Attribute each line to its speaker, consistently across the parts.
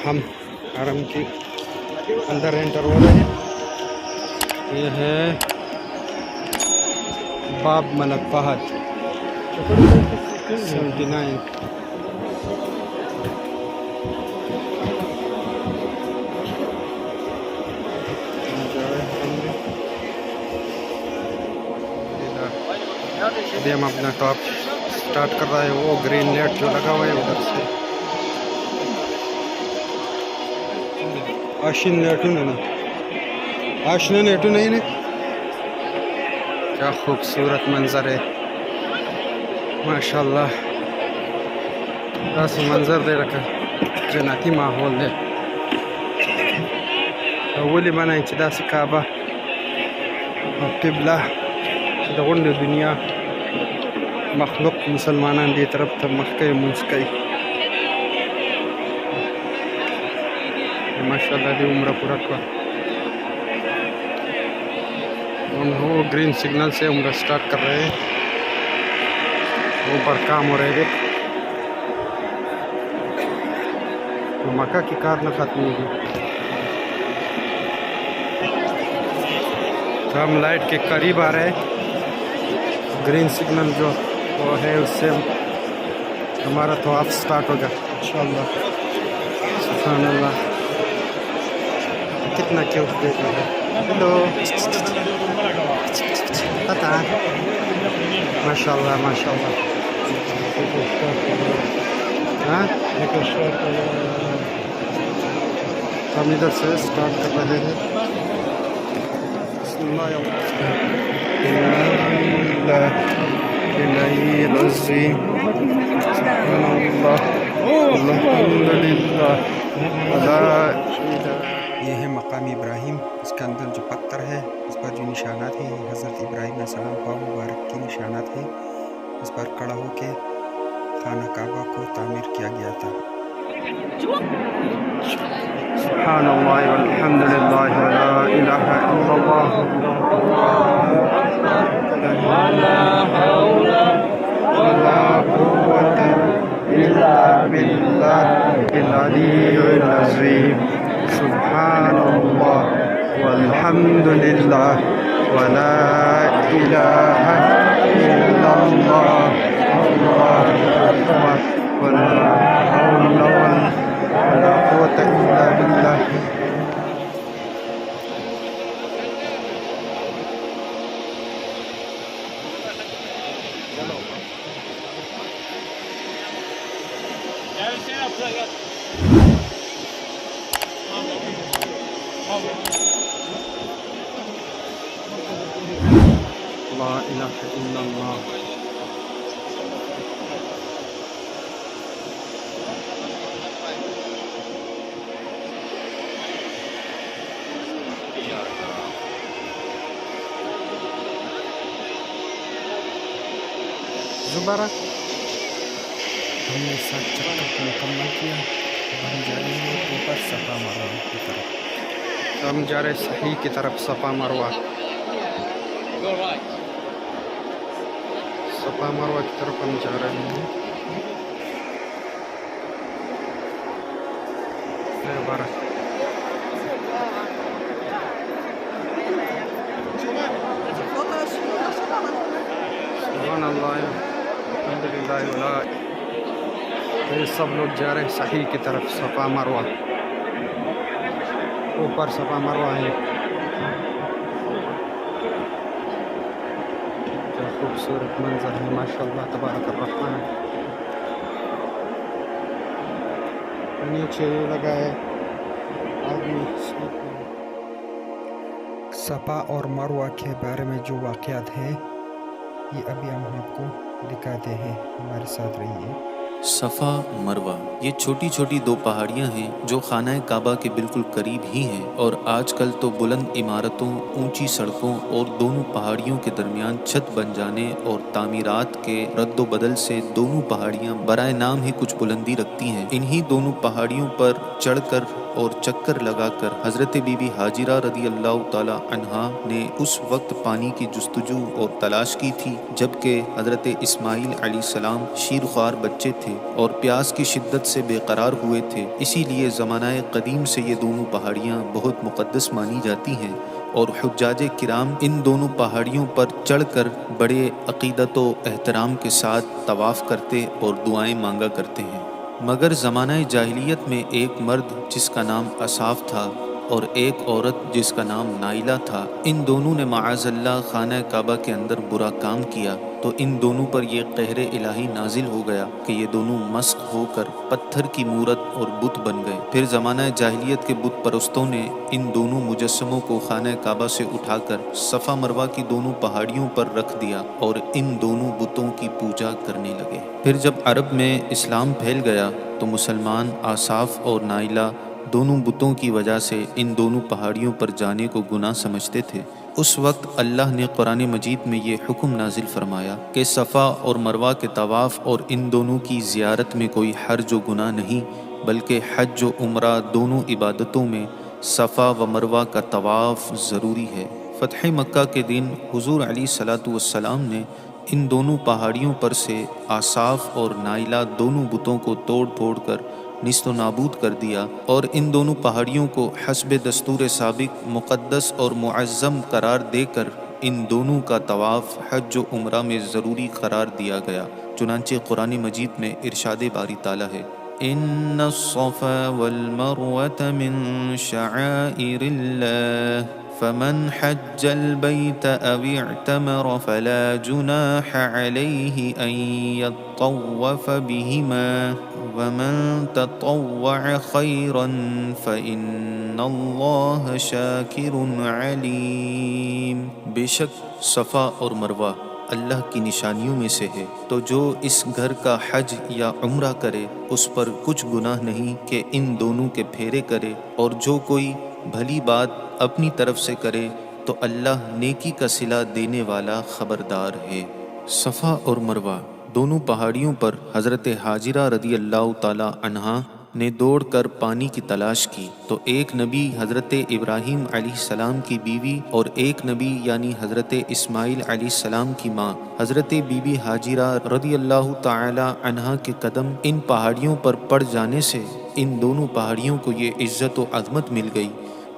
Speaker 1: ہم حرم کی اندر انٹر ہو رہے ہیں. یہ ہے باب ملک فہد 79. ابھی ہم اپنا ٹاپ سٹارٹ کر رہے ہیں. وہ گرین لیٹ جو لگا ہوا ہے ادھر سے آشین لیٹو نہیں آشنا لیٹو نہیں نا. کیا خوبصورت منظر ہے ماشاءاللہ. ایسا منظر دے رکھا جناتی ماحول ہے. اولی بنائی چې داسې کعبه او قبله چې د غونډې دنیا مخلوق مسلمانان دې طرف ته مخ کوي مونځ کوي. ماشاءاللہ دی عمرہ پورا کړه. ہم وہ گرین سگنل سے عمرہ سٹارٹ کر رہے ہیں. اوپر کام ہو رہے دیکھ مکہ کی کار نہ ختم ہوگی. تو ہم لائٹ کے قریب آ رہے ہیں. گرین سگنل جو وہ ہے اس سے ہمارا طواف سٹارٹ ہوگا انشاءاللہ. سبحان اللہ کتنا کیوٹ دیکھ رہا ہے. ہیلو پتا ماشاءاللہ ماشاءاللہ. ہاں ہم ادھر سے سٹارٹ کر رہے ہیں. بسم اللہ العظیم سبحان اللہ الحمدللہ. یہ ہے مقام ابراہیم. اس کے اندر جو پتھر ہے اس پر جو نشانات ہیں حضرت ابراہیم علیہ السلام پاک مبارک کی نشانات ہیں. اس پر کھڑا ہو کے خانہ کعبہ کو تعمیر کیا گیا تھا. سبحان اللہ والحمدللہ ولا الہ الا اللہ ولا حول ولا قوة الا باللہ العلی العظیم. سبحان اللہ والحمدللہ ولا الہ الا اللہ واللہ اکبر ولا حول ولا قوة الا باللہ. لا الہ الا اللہ. زبرہ ہم نے 7 چکر کو مکمل کیا. ہم جا رہے ہیں اوپر صفا مروہ کی طرف. ہم جا رہے صحیح کی طرف صفا مروہ. صفا مروہ کی طرف ہم جا رہے ہیں. سبحان اللہ الحمدللہ ولا. یہ سب لوگ جا رہے ہیں صحیح کی طرف صفا مروہ. اوپر صفا مروہ ہے. کیا خوبصورت منظر ہے ماشاءاللہ تبارک الرحمن. نیچے لگا ہے آدمی. صفا اور مروہ کے بارے میں جو واقعات ہیں یہ ابھی ہم آپ کو دکھاتے ہیں. ہمارے ساتھ رہیے.
Speaker 2: صفا مروہ یہ چھوٹی چھوٹی 2 پہاڑیاں ہیں جو خانہ کعبہ کے بالکل قریب ہی ہیں. اور آج کل تو بلند عمارتوں، اونچی سڑکوں اور دونوں پہاڑیوں کے درمیان چھت بن جانے اور تعمیرات کے رد و بدل سے دونوں پہاڑیاں برائے نام ہی کچھ بلندی رکھتی ہیں. انہی دونوں پہاڑیوں پر چڑھ کر اور چکر لگا کر حضرت بی بی ہاجرہ رضی اللہ تعالی عنہا نے اس وقت پانی کی جستجو اور تلاش کی تھی جبکہ حضرت اسماعیل علیہ السلام شیر خوار بچے تھے. تھے اور پیاس کی شدت سے بے قرار ہوئے تھے، اسی لیے زمانہ قدیم سے یہ دونوں پہاڑیاں بہت مقدس مانی جاتی ہیں اور حجاج کرام ان دونوں پہاڑیوں پر چڑھ کر بڑے عقیدت و احترام کے ساتھ طواف کرتے اور دعائیں مانگا کرتے ہیں۔ مگر زمانہ جاہلیت میں ایک مرد جس کا نام اصاف تھا اور ایک عورت جس کا نام نائلہ تھا، ان دونوں نے معاذ اللہ خانہ کعبہ کے اندر برا کام کیا تو ان دونوں پر یہ قہر الہی نازل ہو گیا کہ یہ دونوں مسخ ہو کر پتھر کی مورت اور بت بن گئے۔ پھر زمانہ جاہلیت کے بت پرستوں نے ان دونوں مجسموں کو خانہ کعبہ سے اٹھا کر صفا مروہ کی دونوں پہاڑیوں پر رکھ دیا اور ان دونوں بتوں کی پوجا کرنے لگے۔ پھر جب عرب میں اسلام پھیل گیا تو مسلمان اصاف اور نائلہ دونوں بتوں کی وجہ سے ان دونوں پہاڑیوں پر جانے کو گناہ سمجھتے تھے۔ اس وقت اللہ نے قرآن مجید میں یہ حکم نازل فرمایا کہ صفا اور مروہ کے طواف اور ان دونوں کی زیارت میں کوئی حرج و گناہ نہیں، بلکہ حج و عمرہ دونوں عبادتوں میں صفا و مروہ کا طواف ضروری ہے۔ فتح مکہ کے دن حضور علیہ الصلوۃ والسلام نے ان دونوں پہاڑیوں پر سے اصاف اور نائلہ دونوں بتوں کو توڑ پھوڑ کر نیست و نابود کر دیا اور ان دونوں پہاڑیوں کو حسب دستور سابق مقدس اور معظم قرار دے کر ان دونوں کا طواف حج و عمرہ میں ضروری قرار دیا گیا۔ چنانچہ قرآن مجید میں ارشاد باری تعالیٰ ہے، ان الصفا والمروة من شعائر اللہ فمن حج البيت أو اعتمر فلا جناح عليه أن يطوف بهما ومن تطوع خيرا فإن الله شاكر عليم۔ بے شک صفا اور مروہ اللہ کی نشانیوں میں سے ہے، تو جو اس گھر کا حج یا عمرہ کرے اس پر کچھ گناہ نہیں کہ ان دونوں کے پھیرے کرے، اور جو کوئی بھلی بات اپنی طرف سے کرے تو اللہ نیکی کا صلہ دینے والا خبردار ہے۔ صفا اور مروہ دونوں پہاڑیوں پر حضرت حاجرہ رضی اللہ تعالی عنہا نے دوڑ کر پانی کی تلاش کی تو ایک نبی حضرت ابراہیم علیہ السلام کی بیوی اور ایک نبی یعنی حضرت اسماعیل علیہ السلام کی ماں حضرت بی بی حاجرہ رضی اللہ تعالی عنہا کے قدم ان پہاڑیوں پر پڑ جانے سے ان دونوں پہاڑیوں کو یہ عزت و عظمت مل گئی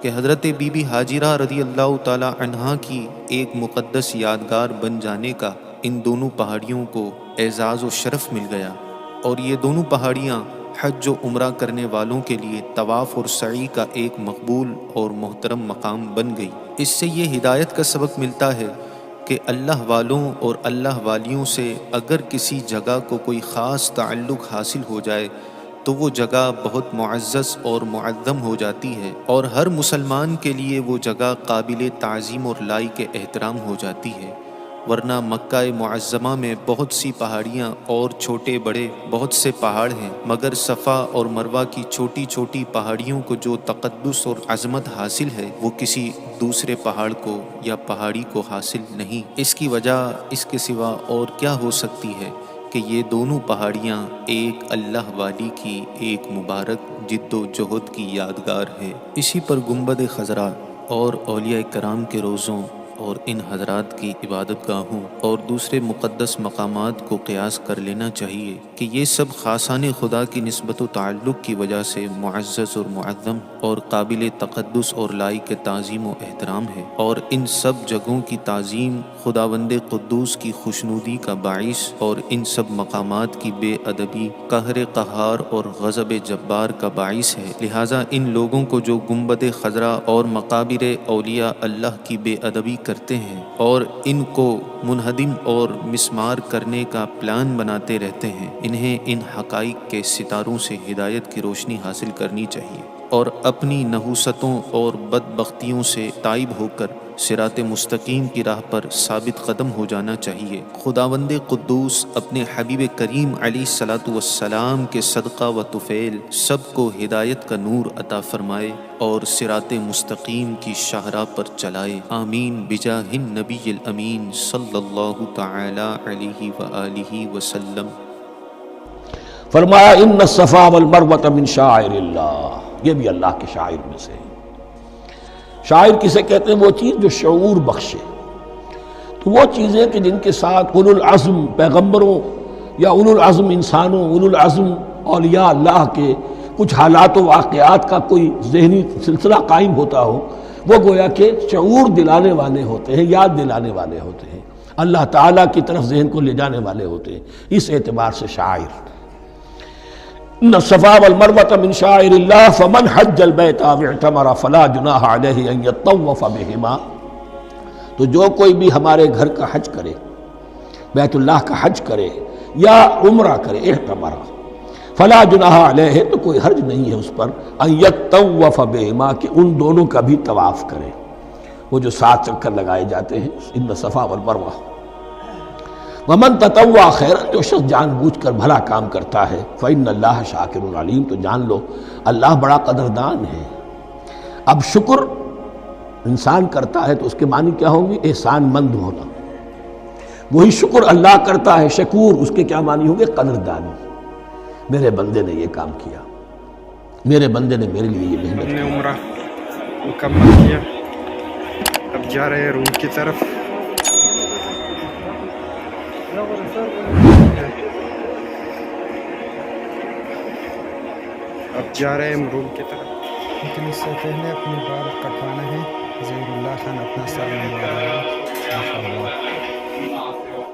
Speaker 2: کہ حضرت بی بی حاجرہ رضی اللہ تعالی عنہا کی ایک مقدس یادگار بن جانے کا ان دونوں پہاڑیوں کو اعزاز و شرف مل گیا، اور یہ دونوں پہاڑیاں حج و عمرہ کرنے والوں کے لیے طواف اور سعی کا ایک مقبول اور محترم مقام بن گئی۔ اس سے یہ ہدایت کا سبق ملتا ہے کہ اللہ والوں اور اللہ والیوں سے اگر کسی جگہ کو کوئی خاص تعلق حاصل ہو جائے تو وہ جگہ بہت معزز اور معظم ہو جاتی ہے، اور ہر مسلمان کے لیے وہ جگہ قابل تعظیم اور لائق احترام ہو جاتی ہے۔ ورنہ مکہ معظمہ میں بہت سی پہاڑیاں اور چھوٹے بڑے بہت سے پہاڑ ہیں، مگر صفا اور مروہ کی چھوٹی چھوٹی پہاڑیوں کو جو تقدس اور عظمت حاصل ہے وہ کسی دوسرے پہاڑ کو یا پہاڑی کو حاصل نہیں۔ اس کی وجہ اس کے سوا اور کیا ہو سکتی ہے کہ یہ دونوں پہاڑیاں ایک اللہ والی کی ایک مبارک جد و جہد کی یادگار ہے۔ اسی پر گنبد خضرا اور اولیاء کرام کے روزوں اور ان حضرات کی عبادت گاہوں اور دوسرے مقدس مقامات کو قیاس کر لینا چاہیے کہ یہ سب خاصان خدا کی نسبت و تعلق کی وجہ سے معزز اور معظم اور قابل تقدس اور لائق تعظیم و احترام ہے، اور ان سب جگہوں کی تعظیم خداوند قدوس کی خوشنودی کا باعث اور ان سب مقامات کی بے ادبی قہر قہار اور غضب جبار کا باعث ہے۔ لہٰذا ان لوگوں کو جو گنبد خضرا اور مقابر اولیاء اللہ کی بے ادبی کرتے ہیں اور ان کو منہدم اور مسمار کرنے کا پلان بناتے رہتے ہیں، انہیں ان حقائق کے ستاروں سے ہدایت کی روشنی حاصل کرنی چاہیے اور اپنی نحوستوں اور بدبختیوں سے تائب ہو کر صراط مستقیم کی راہ پر ثابت قدم ہو جانا چاہیے۔ خداوند قدوس اپنے حبیب کریم علیہ الصلوۃ والسلام کے صدقہ و طفیل سب کو ہدایت کا نور عطا فرمائے اور صراط مستقیم کی شاہراہ پر چلائے، آمین بجاہ النبی الامین صلی اللہ تعالی علیہ وآلہ وسلم۔
Speaker 3: فرمایا ان الصفا والمروہ من شعائر اللہ، یہ بھی اللہ کے شاعر میں سے ہے۔ شاعر کسے کہتے ہیں؟ وہ چیز جو شعور بخشے۔ تو وہ چیزیں کہ جن کے ساتھ اولو العزم پیغمبروں یا اولو العزم انسانوں، اولو العزم اولیاء اللہ کے کچھ حالات و واقعات کا کوئی ذہنی سلسلہ قائم ہوتا ہو، وہ گویا کہ شعور دلانے والے ہوتے ہیں، یاد دلانے والے ہوتے ہیں، اللہ تعالیٰ کی طرف ذہن کو لے جانے والے ہوتے ہیں۔ اس اعتبار سے شاعر ان الصفا والمروۃ من شعائر اللہ فمن حج البیت او اعتمر فلا جناح علیہ ان یطوف بہما، تو جو کوئی بھی ہمارے گھر کا حج کرے، بیت اللہ کا حج کرے یا عمرہ کرے، اعتمر، فلا جناح علیہ، تو کوئی حرج نہیں ہے اس پر، ان یطوف بہما، کہ ان دونوں کا بھی طواف کرے، وہ جو 7 چکر لگائے جاتے ہیں، ان الصفا والمروہ۔ ومن تطوع خیرا، جو شخص جان بوجھ کر بھلا کام کرتا ہے، فإن اللہ شاکر علیم، تو جان لو اللہ بڑا قدردان ہے۔ اب شکر انسان کرتا ہے تو اس کے معنی کیا ہوں گے؟ احسان مند ہونا۔ وہی شکر اللہ کرتا ہے شکور، اس کے کیا معنی ہوں گے؟ قدردانی، میرے بندے نے یہ کام کیا، میرے بندے نے میرے لیے یہ محنت
Speaker 1: ہم نے
Speaker 3: کی۔
Speaker 1: عمرہ مکمل کیا، اب جا رہے ہیں روم کی طرف۔ اب جا رہے ہیں روم کی طرف، لیکن اس سے پہلے اپنے بال کٹوانا ہے۔ ظہیر اللہ خان اپنا سر منڈوا رہا ہے، ماشاء اللہ۔